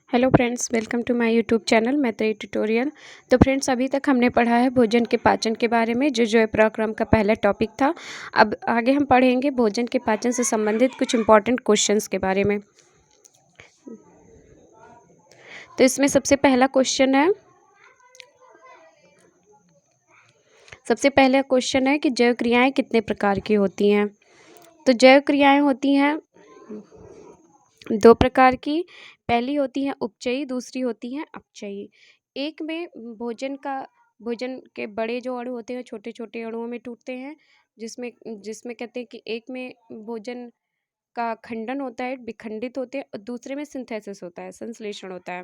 Hello friends, welcome to my YouTube channel Maitreyi tutorial. तो friends, अभी तक हमने पढ़ा है भोजन के पाचन के बारे में, जो पराक्रम का पहला टॉपिक था। अब आगे हम पढ़ेंगे भोजन के पाचन से संबंधित कुछ इंपॉर्टेंट क्वेश्चंस के बारे में। तो इसमें सबसे पहला क्वेश्चन है कि जैव क्रियाएं कितने प्रकार की होती हैं। तो जैव क्रियाएं होती हैं दो प्रकार की। पहली होती है उपचयी, दूसरी होती है अपचयी। एक में भोजन के बड़े जो अणु होते हैं छोटे छोटे अणुओं में टूटते हैं, जिसमें जिसमें कहते हैं कि एक में भोजन का खंडन होता है, विखंडित होते हैं, और दूसरे में सिंथेसिस होता है, संश्लेषण होता है।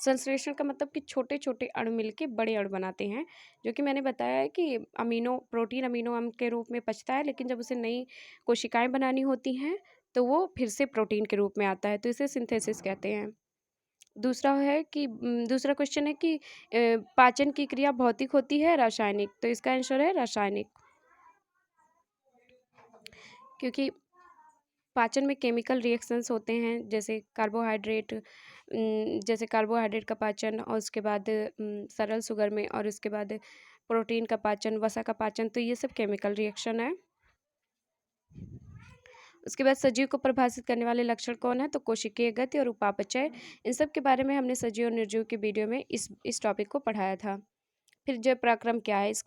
संश्लेषण का मतलब कि छोटे छोटे अणु मिलके बड़े अणु बनाते हैं, जो कि मैंने बताया है कि प्रोटीन अमीनो अम्ल के रूप में पचता है, लेकिन जब उसे नई कोशिकाएं बनानी होती हैं तो वो फिर से प्रोटीन के रूप में आता है, तो इसे सिंथेसिस कहते हैं। दूसरा क्वेश्चन है कि पाचन की क्रिया भौतिक होती है रासायनिक। तो इसका आंसर है रासायनिक, क्योंकि पाचन में केमिकल रिएक्शंस होते हैं, जैसे कार्बोहाइड्रेट का पाचन, और उसके बाद सरल शुगर में, और उसके बाद प्रोटीन का पाचन, वसा का पाचन। तो ये सब केमिकल रिएक्शन है। उसके बाद सजीव को परिभाषित करने वाले लक्षण कौन है। तो कोशिकीय गति और उपापचय। इन सब के बारे में हमने सजीव और निर्जीव के वीडियो में इस टॉपिक को पढ़ाया था। फिर जैव पराक्रम क्या है, इस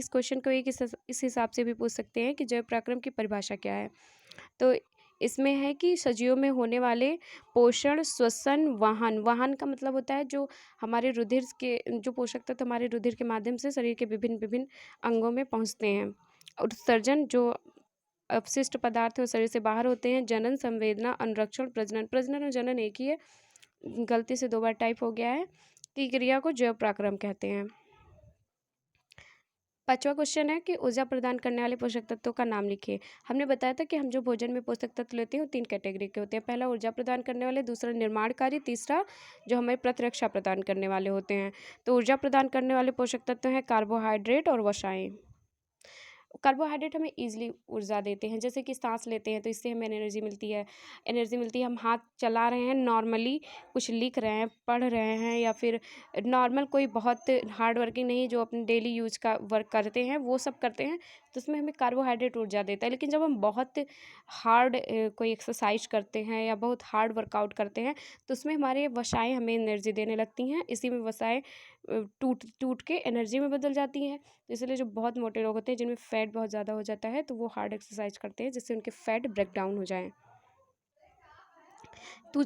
क्वेश्चन को इस हिसाब से भी पूछ सकते हैं कि जैव पराक्रम की परिभाषा क्या है। तो इसमें है कि सजीवों में होने वाले पोषण, श्वसन, वाहन का मतलब होता है जो हमारे रुधिर के जो पोषक तत्व हमारे रुधिर के माध्यम से शरीर के विभिन्न विभिन्न अंगों में पहुंचते हैं। उत्सर्जन, जो अपशिष्ट पदार्थ है शरीर से बाहर होते हैं। जनन, संवेदना, अनुरक्षण, प्रजनन और जनन एक ही है, गलती से 2 बार टाइप हो गया है। की क्रिया को जैव पराक्रम कहते हैं। 5वां क्वेश्चन है कि ऊर्जा प्रदान करने वाले पोषक तत्वों का नाम लिखिए। हमने बताया था कि हम जो भोजन में पोषक तत्व लेते हैं वो 3 कैटेगरी के होते हैं। पहला ऊर्जा प्रदान करने वाले, दूसरा निर्माणकारी, तीसरा जो हमें प्रतिरक्षा प्रदान करने वाले होते हैं। तो ऊर्जा प्रदान करने वाले पोषक तत्व हैं कार्बोहाइड्रेट और वसाएं। कार्बोहाइड्रेट हमें ईजिली ऊर्जा देते हैं, जैसे कि सांस लेते हैं तो इससे हमें एनर्जी मिलती है। हम हाथ चला रहे हैं, नॉर्मली कुछ लिख रहे हैं, पढ़ रहे हैं, या फिर नॉर्मल कोई बहुत हार्ड वर्किंग नहीं, जो अपने डेली यूज का वर्क करते हैं वो सब करते हैं, तो उसमें हमें कार्बोहाइड्रेट ऊर्जा देता है। लेकिन जब हम बहुत हार्ड कोई एक्सरसाइज करते हैं या बहुत हार्ड वर्कआउट करते हैं तो उसमें हमारे वसाएँ हमें एनर्जी देने लगती हैं। इसी में वसाएँ टूट टूट के एनर्जी में बदल जाती हैं। तो इसलिए जो बहुत मोटे लोग होते हैं, जिनमें फैट बहुत ज़्यादा हो जाता है, तो वो हार्ड एक्सरसाइज करते हैं जिससे उनके फैट ब्रेक डाउन हो जाए। तो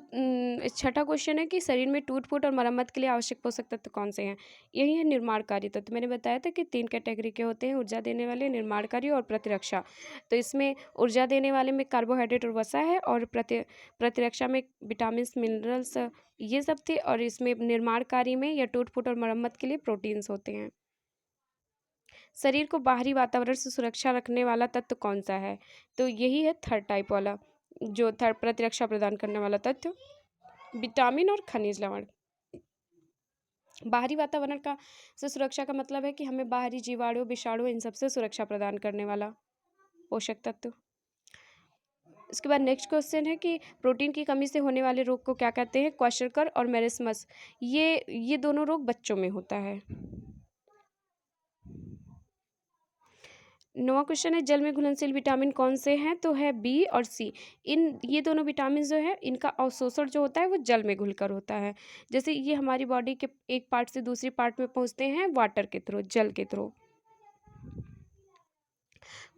6ठा क्वेश्चन है कि शरीर में टूट फूट और मरम्मत के लिए आवश्यक पोषक तत्व कौन से हैं। यही है निर्माणकारी तत्व। मैंने बताया था कि 3 कैटेगरी के होते हैं, ऊर्जा देने वाले, निर्माणकारी और प्रतिरक्षा। तो इसमें ऊर्जा देने वाले में कार्बोहाइड्रेट और वसा है, और प्रतिरक्षा में विटामिन, मिनरल्स, ये सब थे, और इसमें निर्माणकारी में या टूट फूट और मरम्मत के लिए प्रोटीन्स होते हैं। शरीर को बाहरी वातावरण से सुरक्षा रखने वाला तत्व कौन सा है। तो यही है थर्ड टाइप वाला, जो थर्ड प्रतिरक्षा प्रदान करने वाला तत्व, विटामिन और खनिज लवण। बाहरी वातावरण का से सुरक्षा का मतलब है कि हमें बाहरी जीवाणु, विषाणु, इन सबसे सुरक्षा प्रदान करने वाला पोषक तत्व। इसके बाद नेक्स्ट क्वेश्चन है कि प्रोटीन की कमी से होने वाले रोग को क्या कहते हैं। क्वाशरकर और मेरिस्मस, ये दोनों रोग बच्चों में होता है। 9वां क्वेश्चन है जल में घुलनशील विटामिन कौन से हैं। तो है बी और सी। ये दोनों विटामिन जो है, इनका अवशोषण जो होता है वो जल में घुलकर होता है। जैसे ये हमारी बॉडी के एक पार्ट से दूसरी पार्ट में पहुंचते हैं वाटर के थ्रू, जल के थ्रू।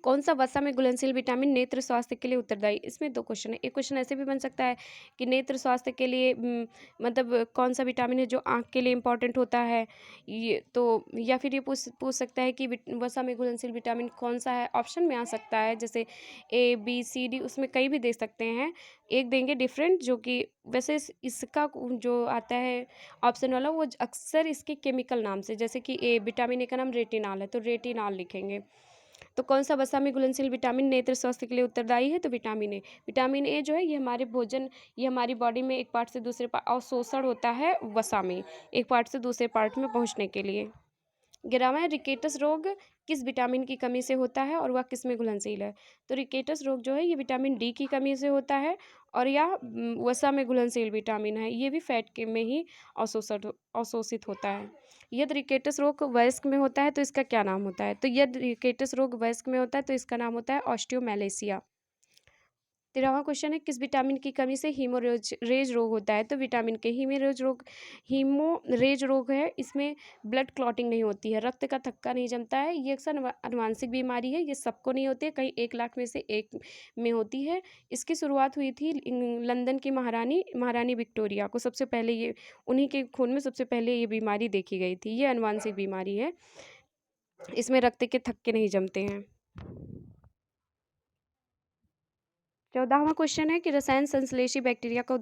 कौन सा वसा में घुलनशील विटामिन नेत्र स्वास्थ्य के लिए उत्तरदायी। इसमें 2 क्वेश्चन है। एक क्वेश्चन ऐसे भी बन सकता है कि नेत्र स्वास्थ्य के लिए मतलब कौन सा विटामिन है जो आँख के लिए इंपॉर्टेंट होता है, ये तो, या फिर ये पूछ सकता है कि वसा में घुलनशील विटामिन कौन सा है। ऑप्शन में आ सकता है, जैसे ए बी सी डी, उसमें कई भी दे सकते हैं। एक देंगे डिफरेंट, जो कि वैसे इसका जो आता है ऑप्शन वाला, वो अक्सर इसके केमिकल नाम से, जैसे कि विटामिन ए का नाम रेटिनॉल है, तो रेटिनॉल लिखेंगे। तो कौन सा वसा में घुलनशील विटामिन नेत्र स्वास्थ्य के लिए उत्तरदायी है। तो विटामिन ए। विटामिन ए जो है ये हमारी बॉडी में एक पार्ट से दूसरे पार्ट अवशोषण होता है, वसा में एक पार्ट से दूसरे पार्ट में पहुंचने के लिए। 11वां है रिकेटस रोग किस विटामिन की कमी से होता है और वह किस में घुलनशील है। तो रिकेटस रोग जो है ये विटामिन डी की कमी से होता है और यह वसा में घुलनशील विटामिन है। ये भी फैट के में ही अवशोषित होता है। यदि रिकेटस रोग वयस्क में होता है तो इसका क्या नाम होता है। तो यदि रिकेटस रोग वयस्क में होता है तो इसका नाम होता है ऑस्टियोमैलेशिया। 13वां क्वेश्चन है किस विटामिन की कमी से हीमोरेज रोग होता है। तो विटामिन के हीमोरेज रोग है, इसमें ब्लड क्लॉटिंग नहीं होती है, रक्त का थक्का नहीं जमता है। ये अक्सर आनुवांशिक बीमारी है, ये सबको नहीं होती है, कहीं 1 लाख में से एक में होती है। इसकी शुरुआत हुई थी लंदन की महारानी विक्टोरिया को सबसे पहले ये उन्हीं के खून में सबसे पहले ये बीमारी देखी गई थी। ये आनुवांशिक बीमारी है, इसमें रक्त के थक्के नहीं जमते हैं। 14वां क्वेश्चन है कि रसायन संश्लेषी बैक्टीरिया का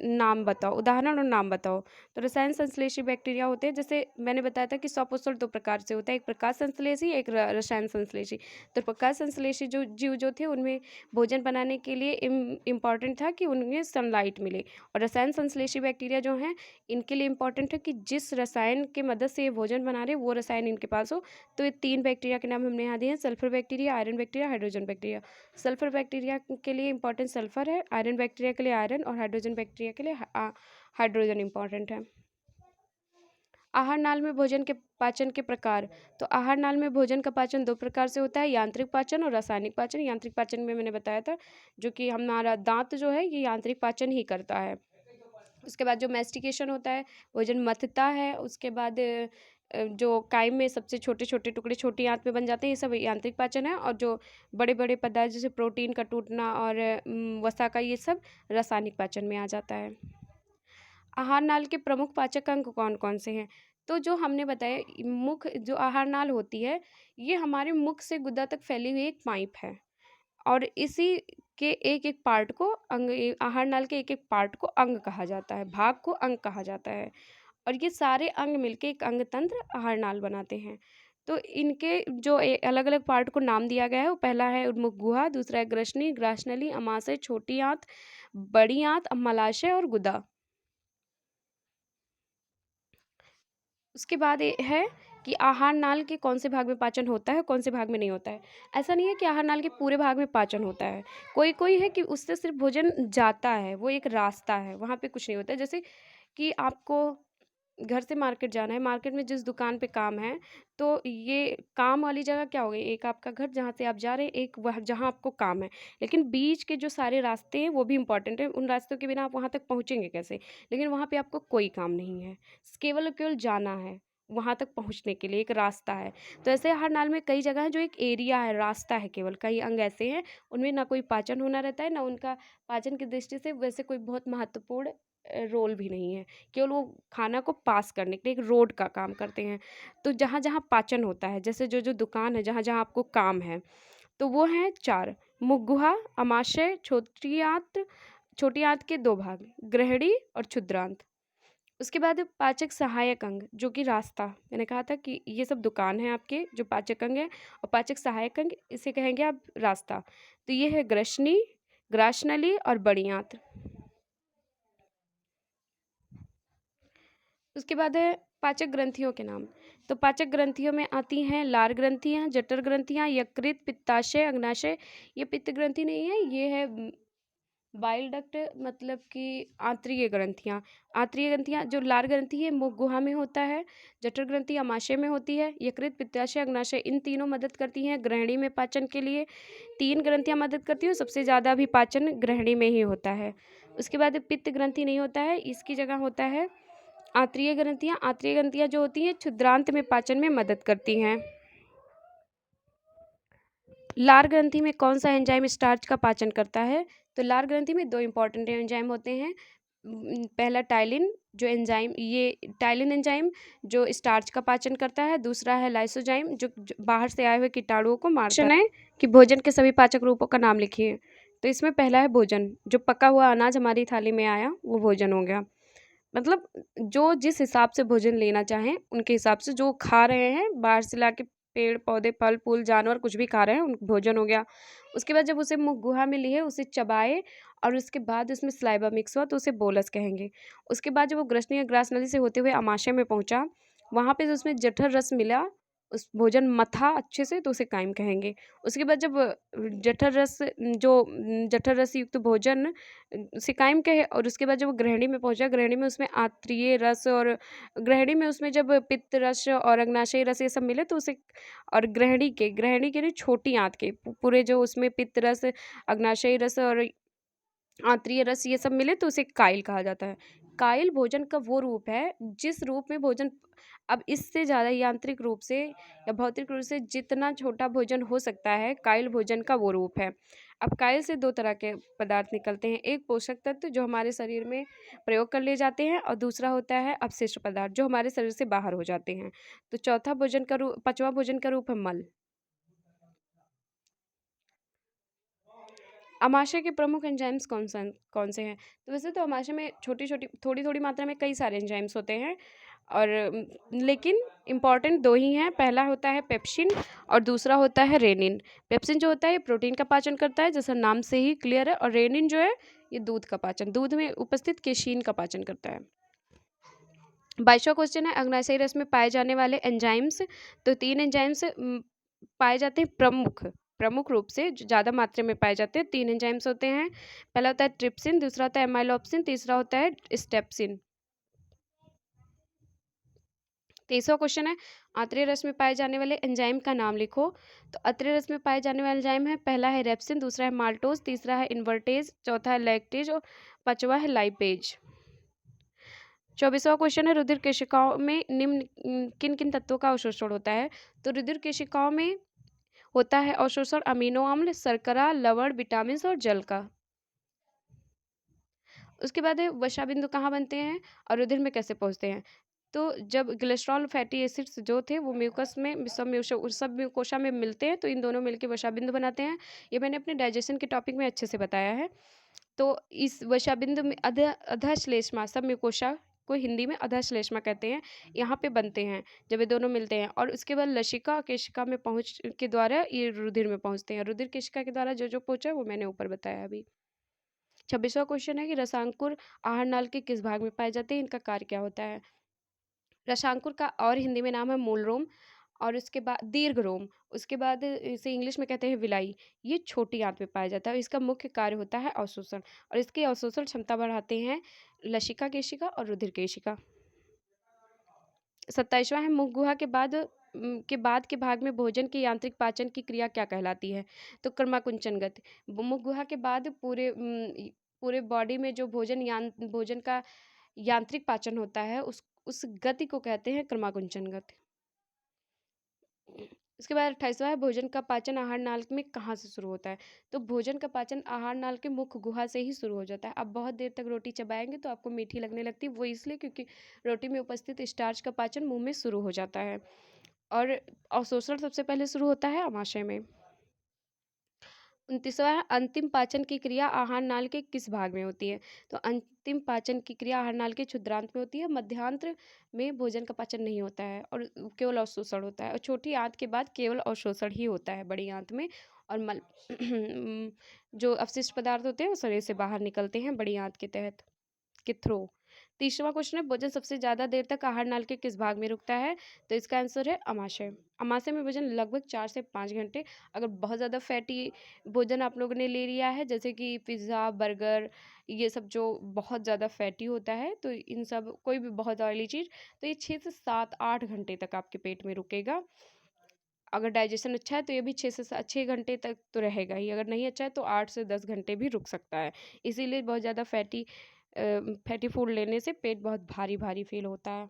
नाम बताओ। उदाहरण और नाम बताओ। तो रसायन संश्लेषी बैक्टीरिया होते हैं, जैसे मैंने बताया था कि सॉपोसोल 2 प्रकार से होता है, एक प्रकाश संश्लेषी, एक रसायन संश्लेषी। तो प्रकाश संश्लेषी जो जीव जो थे उनमें भोजन बनाने के लिए इम्पॉर्टेंट था कि उनमें सनलाइट मिले, और रसायन संश्लेषी बैक्टीरिया जो हैं इनके लिए इम्पॉर्टेंट है कि जिस रसायन की मदद से ये भोजन बना रहे वो रसायन इनके पास हो। तो ये 3 बैक्टीरिया के नाम हमने यहाँ दिए हैं, sulphur bacteria, iron bacteria, hydrogen bacteria. Sulphur bacteria के लिए इंपॉर्टेंट सल्फर है, आयरन बैक्टीरिया के लिए आयरन और हाइड्रोजन बैक्टीरिया के लिए हाइड्रोजन इंपॉर्टेंट है। आहार नाल में भोजन के पाचन के प्रकार। तो आहार नाल में भोजन का पाचन 2 प्रकार से होता है, यांत्रिक पाचन और रासायनिक पाचन। यांत्रिक पाचन में मैंने बताया था जो कि हमारा दांत जो है ये यांत्रिक पाचन ही करता है। उसके बाद जो मैस्टिकेशन होता है, भोजन मथता है, उसके बाद जो काइम में सबसे छोटे छोटे टुकड़े छोटी आंत में बन जाते हैं, ये सब यांत्रिक पाचन है। और जो बड़े बड़े पदार्थ जैसे प्रोटीन का टूटना और वसा का, ये सब रासायनिक पाचन में आ जाता है। आहार नाल के प्रमुख पाचक अंग कौन कौन से हैं। तो जो हमने बताया मुख जो आहार नाल होती है ये हमारे मुख से गुदा तक फैली हुई एक पाइप है, और इसी के एक एक पार्ट को आहार नाल के एक एक पार्ट को अंग कहा जाता है, भाग को अंग कहा जाता है। और ये सारे अंग मिलके एक अंग तंत्र आहार नाल बनाते हैं। तो इनके जो अलग अलग पार्ट को नाम दिया गया है, वो पहला है उन्मुख गुहा, दूसरा है ग्रसनी, ग्रासनली, अमाशय, छोटी आंत, बड़ी आंत, मलाशय और गुदा। उसके बाद ये है कि आहार नाल के कौन से भाग में पाचन होता है, कौन से भाग में नहीं होता है। ऐसा नहीं है कि आहार नाल के पूरे भाग में पाचन होता है, कोई कोई है कि उससे सिर्फ भोजन जाता है, वो एक रास्ता है, वहाँ पे कुछ नहीं होता है। जैसे कि आपको घर से मार्केट जाना है, मार्केट में जिस दुकान पे काम है, तो ये काम वाली जगह क्या हो गई, एक आपका घर जहाँ से आप जा रहे हैं, एक वह जहाँ आपको काम है। लेकिन बीच के जो सारे रास्ते हैं वो भी इम्पोर्टेंट है, उन रास्तों के बिना आप वहाँ तक पहुँचेंगे कैसे। लेकिन वहाँ पे आपको कोई काम नहीं है, केवल और केवल जाना है, वहाँ तक पहुँचने के लिए एक रास्ता है। तो ऐसे हर नाल में कई जगह है जो एक एरिया है, रास्ता है केवल। कई अंग ऐसे हैं उनमें ना कोई पाचन होना रहता है, ना उनका पाचन की दृष्टि से वैसे कोई बहुत महत्वपूर्ण रोल भी नहीं है, केवल वो खाना को पास करने के लिए एक रोड का काम करते हैं। तो जहाँ जहाँ पाचन होता है, जैसे जो जो दुकान है, जहाँ जहाँ आपको काम है, तो वो हैं 4: मुख गुहा, अमाशय, छोटी आंत के 2 भाग, ग्रहणी और क्षुद्रांत। उसके बाद पाचक सहायक अंग जो कि रास्ता, मैंने कहा था कि ये सब दुकान है आपके जो पाचक अंग है, और पाचक सहायक अंग इसे कहेंगे आप रास्ता। तो ये है ग्रसनी, ग्रासनली और बड़ी आंत। उसके बाद है पाचक ग्रंथियों के नाम। तो पाचक ग्रंथियों में आती हैं लार ग्रंथियाँ, जठर ग्रंथियाँ, यकृत, पित्ताशय, अग्नाशय। ये पित्त ग्रंथि नहीं है, ये है बाइल डक्ट, मतलब कि आंतरीय ग्रंथियाँ। आंतरीय ग्रंथियाँ जो लार ग्रंथि है मुख गुहा में होता है, जठर ग्रंथि अमाशय में होती है, यकृत, पित्ताशय, अग्नाशय इन तीनों मदद करती हैं ग्रहणी में पाचन के लिए। 3 ग्रंथियाँ मदद करती हैं, सबसे ज़्यादा भी पाचन ग्रहणी में ही होता है। उसके बाद पित्त ग्रंथि नहीं होता है, इसकी जगह होता है आंतरीय ग्रंथियाँ। आंतरीय ग्रंथियाँ जो होती हैं क्षुद्रांत में पाचन में मदद करती हैं। लार ग्रंथि में कौन सा एंजाइम स्टार्च का पाचन करता है। तो लार ग्रंथि में 2 इंपॉर्टेंट एंजाइम होते हैं। पहला टाइलिन जो एंजाइम, ये टाइलिन एंजाइम जो स्टार्च का पाचन करता है। दूसरा है लाइसोजाइम जो बाहर से आए हुए कीटाणुओं को मारता है। कि भोजन के सभी पाचक रूपों का नाम लिखिए। तो इसमें पहला है भोजन, जो पका हुआ अनाज हमारी थाली में आया वो भोजन हो गया। मतलब जो जिस हिसाब से भोजन लेना चाहें उनके हिसाब से जो खा रहे हैं, बाहर से लाके पेड़ पौधे फल फूल जानवर कुछ भी खा रहे हैं उन भोजन हो गया। उसके बाद जब उसे मुँह गुहा में लिए, उसे चबाए और उसके बाद उसमें सलाइवा मिक्स हुआ तो उसे बोलस कहेंगे। उसके बाद जब वो ग्रसनी या ग्रास नली से होते हुए अमाशय में पहुँचा, वहाँ पे जो उसमें जठर रस मिला, उस भोजन मथा अच्छे से, तो उसे कायम कहेंगे। उसके बाद जब जठर रस जठर रस युक्त भोजन उसे कायम कहे, और उसके बाद जब वो गृहिणी में पहुँचा, गृहिणी में उसमें आंत्रीय रस और गृहिणी में उसमें जब पित्त रस और अग्नाशय रस ये सब मिले तो उसे, और गृहिणी के लिए छोटी आंत के पूरे जो उसमें पित्त रस, अग्नाशय रस और आंतरीय रस ये सब मिले तो उसे कायल कहा जाता है। कायल भोजन का वो रूप है जिस रूप में भोजन, अब इससे ज़्यादा यांत्रिक रूप से या भौतिक रूप से जितना छोटा भोजन हो सकता है, कायल भोजन का वो रूप है। अब कायल से दो तरह के पदार्थ निकलते हैं, एक पोषक तत्व जो हमारे शरीर में प्रयोग कर लिए जाते हैं, और दूसरा होता है अपशिष्ट पदार्थ जो हमारे शरीर से बाहर हो जाते हैं। तो पांचवा भोजन का रूप है मल। अमाशय के प्रमुख एंजाइम्स कौन से हैं? तो वैसे तो अमाशय में छोटी-छोटी, थोड़ी-थोड़ी मात्रा में कई सारे एंजाइम्स होते हैं, और लेकिन इम्पॉर्टेंट 2 ही हैं। पहला होता है पेप्सिन और दूसरा होता है रेनिन। पेप्सिन जो होता है ये प्रोटीन का पाचन करता है, जैसा नाम से ही क्लियर है, और रेनिन जो है ये दूध में उपस्थित केशिन का पाचन करता है। 22वां क्वेश्चन है अग्नाशयी रस में पाए जाने वाले एंजाइम्स। तो 3 एंजाइम्स पाए जाते हैं प्रमुख रूप से, जो ज़्यादा मात्रा में पाए जाते हैं। 3 एंजाइम्स होते हैं। पहला होता है ट्रिप्सिन, दूसरा होता है एमाइलोप्सिन, तीसरा होता है स्टेप्सिन। 23वां क्वेश्चन है आंतरीय रस में पाए जाने वाले एंजाइम का नाम लिखो। तो आंतरीय रस में पाए जाने वाले एंजाइम है, पहला है रेप्सिन, दूसरा है माल्टोज, तीसरा है इन्वर्टेज, चौथा है लैक्टेज और पांचवा है लाइपेज। 24वां क्वेश्चन है रुधिर केशिकाओं में निम्न किन किन तत्वों का अवशोषण होता है। तो रुधिर केशिकाओं में होता है अवशोषण अमीनो अम्ल, शर्करा, लवण, विटामिन और जल का। उसके बाद है वसा बिंदु कहाँ बनते हैं और रुधिर में कैसे पहुंचते हैं। तो जब कोलेस्ट्रॉल फैटी एसिड्स जो थे वो म्यूकस में सब म्यूकोशा में मिलते हैं, तो इन दोनों मिलकर वसा बिंदु बनाते हैं। ये मैंने अपने डाइजेशन के टॉपिक में अच्छे से बताया है। तो इस वसा बिंदु में अधश्लेष्मा, सब म्यूकोशा को हिंदी में अधश्लेष्मा कहते हैं, यहाँ पे बनते हैं जब ये दोनों मिलते हैं, और उसके बाद लसिका केशिका में पहुँच के द्वारा ये रुधिर में पहुँचते हैं। रुधिर केशिका के द्वारा जो जो पहुँचा है वो मैंने ऊपर बताया अभी। 26वां क्वेश्चन है कि रसांकुर आहार नाल के किस भाग में पाए जाते हैं, इनका कार्य क्या होता है। रसांकुर का और हिंदी में नाम है मूल रोम, और उसके बाद दीर्घ रोम, उसके बाद इसे इंग्लिश में कहते हैं विलाई। ये छोटी आंत में पाया जाता है। इसका मुख्य कार्य होता है अवशोषण, और इसकी अवशोषण क्षमता बढ़ाते हैं लसिका केशिका और रुधिर केशिका। 27वां है मुख गुहा के भाग में भोजन के यांत्रिक पाचन की क्रिया क्या कहलाती है। तो क्रमाकुंचन गति। मुख गुहा के बाद पूरे बॉडी में जो भोजन का यांत्रिक पाचन होता है उस गति को कहते हैं क्रमाकुंचन गति। उसके बाद 28वां है भोजन का पाचन आहार नाल में कहाँ से शुरू होता है। तो भोजन का पाचन आहार नाल के मुख गुहा से ही शुरू हो जाता है। आप बहुत देर तक रोटी चबाएंगे तो आपको मीठी लगने लगती है, वो इसलिए क्योंकि रोटी में उपस्थित स्टार्च का पाचन मुंह में शुरू हो जाता है। और अवशोषण सबसे पहले शुरू होता है अमाशय में। 29वां है अंतिम पाचन की क्रिया आहार नाल के किस भाग में होती है। तो अंतिम पाचन की क्रिया आहार नाल के क्षुद्रांत में होती है। मध्यांत्र में भोजन का पाचन नहीं होता है और केवल अवशोषण होता है, और छोटी आंत के बाद केवल अवशोषण ही होता है बड़ी आंत में। और मल जो अपशिष्ट पदार्थ होते हैं वो शरीर से बाहर निकलते हैं बड़ी आंत के तहत के थ्रू। 30वां क्वेश्चन है भोजन सबसे ज़्यादा देर तक आहार नाल के किस भाग में रुकता है। तो इसका आंसर है अमाशय। अमाशय में भोजन लगभग 4 से 5 घंटे। अगर बहुत ज़्यादा फैटी भोजन आप लोगों ने ले लिया है, जैसे कि पिज़्ज़ा, बर्गर, ये सब जो बहुत ज़्यादा फैटी होता है, तो इन सब कोई भी बहुत ऑयली चीज़, तो ये 6 से 7-8 घंटे तक आपके पेट में रुकेगा। अगर डाइजेशन अच्छा है तो ये भी 6 घंटे तक तो रहेगा ही, अगर नहीं अच्छा है तो 8 से 10 घंटे भी रुक सकता है। इसीलिए बहुत ज़्यादा फैटी फूड लेने से पेट बहुत भारी भारी फील होता है।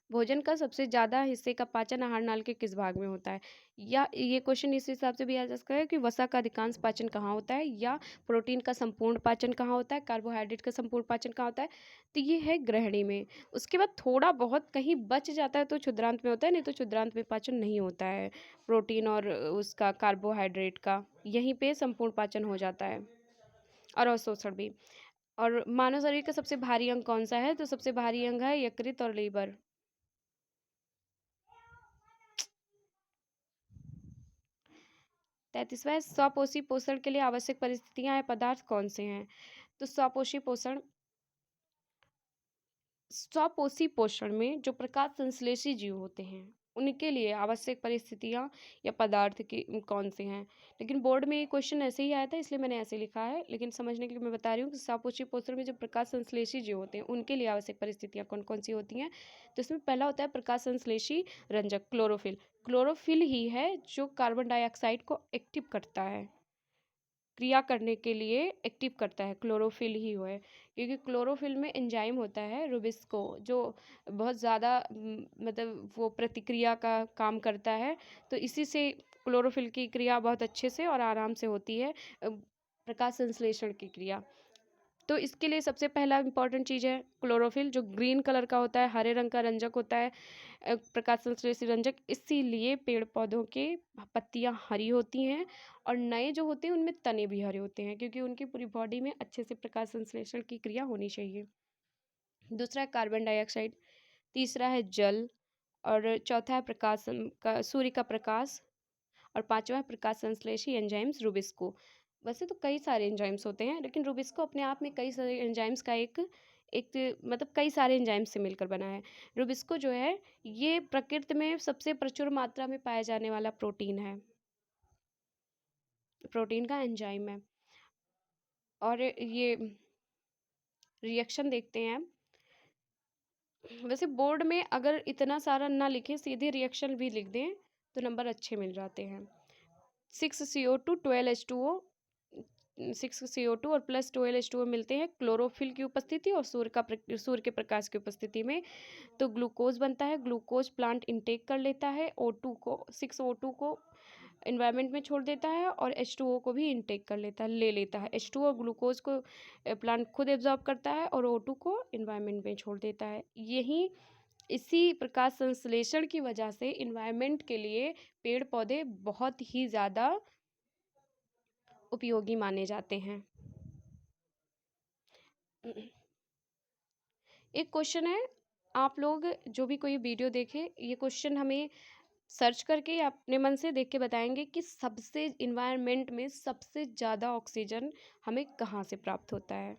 भोजन का सबसे ज़्यादा हिस्से का पाचन आहार नाल के किस भाग में होता है। या ये क्वेश्चन इस हिसाब से भी आ जा सकता है कि वसा का अधिकांश पाचन कहाँ होता है, या प्रोटीन का संपूर्ण पाचन कहाँ होता है, कार्बोहाइड्रेट का संपूर्ण पाचन कहाँ होता है। तो ये है गृहिणी में। उसके बाद थोड़ा बहुत कहीं बच जाता है तो क्षुद्रांत में होता है, नहीं तो क्षुद्रांत में पाचन नहीं होता है प्रोटीन और उसका कार्बोहाइड्रेट का। यहीं पे संपूर्ण पाचन हो जाता है, और अवशोषण भी। और मानव शरीर का सबसे भारी अंग कौन सा है। तो सबसे भारी अंग है यकृत और लीवर। 33वां है स्वपोषी पोषण के लिए आवश्यक परिस्थितियां या पदार्थ कौन से हैं। तो स्वपोषी पोषण स्वपोषी पोषण में जो प्रकाश संश्लेषी जीव होते हैं उनके लिए आवश्यक परिस्थितियां या पदार्थ की कौन से हैं। लेकिन बोर्ड में ये क्वेश्चन ऐसे ही आया था इसलिए मैंने ऐसे लिखा है, लेकिन समझने के लिए मैं बता रही हूँ कि स्वपोषी पोषण में जो प्रकाश संश्लेषी जीव होते हैं उनके लिए आवश्यक परिस्थितियां कौन कौन सी होती हैं। तो इसमें पहला होता है प्रकाश संश्लेषी रंजक, क्लोरोफिल। क्लोरोफिल ही है जो कार्बन डाइऑक्साइड को एक्टिव करता है, क्रिया करने के लिए एक्टिव करता है, क्लोरोफिल ही है। क्योंकि क्लोरोफिल में एंजाइम होता है रुबिस्को जो बहुत ज़्यादा मतलब वो प्रतिक्रिया का काम करता है। तो इसी से क्लोरोफिल की क्रिया बहुत अच्छे से और आराम से होती है, प्रकाश संश्लेषण की क्रिया। तो इसके लिए सबसे पहला इंपॉर्टेंट चीज़ है क्लोरोफिल, जो ग्रीन कलर का होता है, हरे रंग का रंजक होता है, प्रकाश संश्लेषी रंजक। इसीलिए पेड़ पौधों के पत्तियां हरी होती हैं और नए जो होते हैं उनमें तने भी हरे होते हैं, क्योंकि उनकी पूरी बॉडी में अच्छे से प्रकाश संश्लेषण की क्रिया होनी चाहिए। दूसरा है कार्बन डाइऑक्साइड, तीसरा है जल, और चौथा है का सूर्य का प्रकाश, और पांचवा है प्रकाश संश्लेषी एंजाइम्स रुबिस्को। वैसे तो कई सारे एंजाइम्स होते हैं, लेकिन रुबिस्को अपने आप में कई सारे एंजाइम्स का एक एक मतलब कई सारे एंजाइम्स से मिलकर बना है। रुबिस्को जो है ये प्रकृति में सबसे प्रचुर मात्रा में पाया जाने वाला प्रोटीन है, प्रोटीन का एंजाइम है। और ये रिएक्शन देखते हैं। वैसे बोर्ड में अगर इतना सारा ना लिखे, सीधे रिएक्शन भी लिख दें तो नंबर अच्छे मिल जाते हैं। 6CO2 12H2O, 6CO2 और प्लस 12H2O मिलते हैं क्लोरोफिल की उपस्थिति और सूर्य के प्रकाश की उपस्थिति में। तो ग्लूकोज बनता है, ग्लूकोज प्लांट इनटेक कर लेता है, O2 को 6O2 को इन्वायरमेंट में छोड़ देता है और H2O को भी इनटेक कर ले लेता है। H2O और ग्लूकोज को प्लांट खुद एब्जॉर्ब करता है और O2 को इन्वायरमेंट में छोड़ देता है। इसी प्रकाश संश्लेषण की वजह से इन्वायरमेंट के लिए पेड़ पौधे बहुत ही ज़्यादा उपयोगी माने जाते हैं। एक क्वेश्चन है, आप लोग जो भी कोई वीडियो देखे ये क्वेश्चन हमें सर्च करके या अपने मन से देख के बताएंगे कि सबसे इन्वायरमेंट में सबसे ज़्यादा ऑक्सीजन हमें कहाँ से प्राप्त होता है,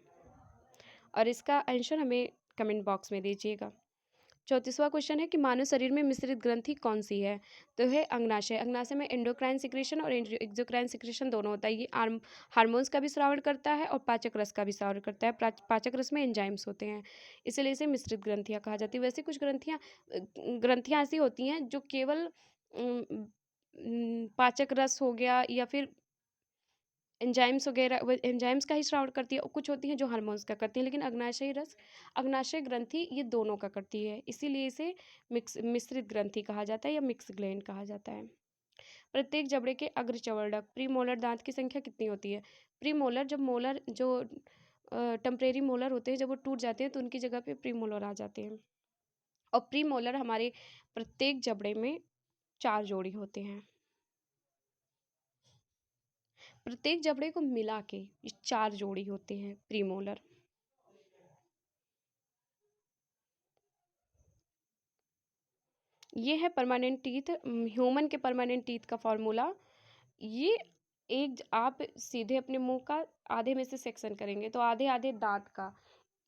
और इसका आंसर हमें कमेंट बॉक्स में दीजिएगा। 34वां क्वेश्चन है कि मानव शरीर में मिश्रित ग्रंथि कौन सी है। तो है अग्नाशय। अग्नाशय में एंडोक्राइन सिक्रेशन और एक्सोक्राइन सिक्रेशन दोनों होता है। ये हार्मोन्स का भी स्रावन करता है और पाचक रस का भी स्रावन करता है। पाचक रस में एंजाइम्स होते हैं, इसलिए इसे मिश्रित ग्रंथियाँ कहा जाती है। वैसे कुछ ग्रंथियाँ ऐसी होती हैं जो केवल पाचक रस हो गया या फिर एंजाइम्स वगैरह एंजाइम्स का ही स्राव करती है, और कुछ होती हैं जो हार्मोन्स का करती हैं। लेकिन अग्नाशय ग्रंथि ये दोनों का करती है, इसीलिए इसे मिश्रित ग्रंथि कहा जाता है या मिक्स ग्लैंड कहा जाता है। प्रत्येक जबड़े के अग्रचर्वणक प्रीमोलर दांत की संख्या कितनी होती है। प्रीमोलर, जब मोलर जो टेम्परेरी मोलर होते हैं जब वो टूट जाते हैं तो उनकी जगह पे प्रीमोलर आ जाते हैं। और प्रीमोलर हमारे प्रत्येक जबड़े में 4 जोड़ी होते हैं। प्रत्येक जबड़े को मिला के ये 4 जोड़ी होते हैं प्रीमोलर। ये है परमानेंट टीथ, ह्यूमन के परमानेंट टीथ का फॉर्मूला। ये आप सीधे अपने मुंह का आधे में से सेक्शन करेंगे तो आधे आधे दांत का,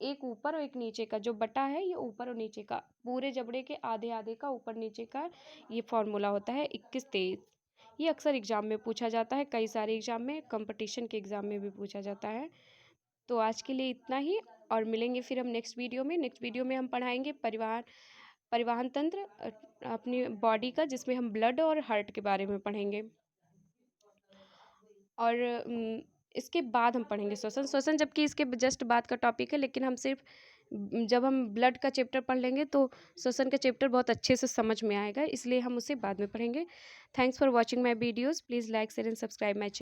एक ऊपर और एक नीचे का जो बटा है, ये ऊपर और नीचे का पूरे जबड़े के आधे आधे का ऊपर नीचे का ये फॉर्मूला होता है 21-23। ये अक्सर एग्जाम में पूछा जाता है, कई सारे एग्जाम में, कंपटीशन के एग्जाम में भी पूछा जाता है। तो आज के लिए इतना ही, और मिलेंगे फिर हम नेक्स्ट वीडियो में। नेक्स्ट वीडियो में हम पढ़ाएंगे परिवहन तंत्र अपनी बॉडी का, जिसमें हम ब्लड और हार्ट के बारे में पढ़ेंगे। और इसके बाद हम पढ़ेंगे श्वसन, जबकि इसके जस्ट बाद का टॉपिक है, लेकिन हम सिर्फ जब हम ब्लड का चैप्टर पढ़ लेंगे तो श्वसन का चैप्टर बहुत अच्छे से समझ में आएगा, इसलिए हम उसे बाद में पढ़ेंगे। Thanks for watching my videos. Please like share and subscribe my channel.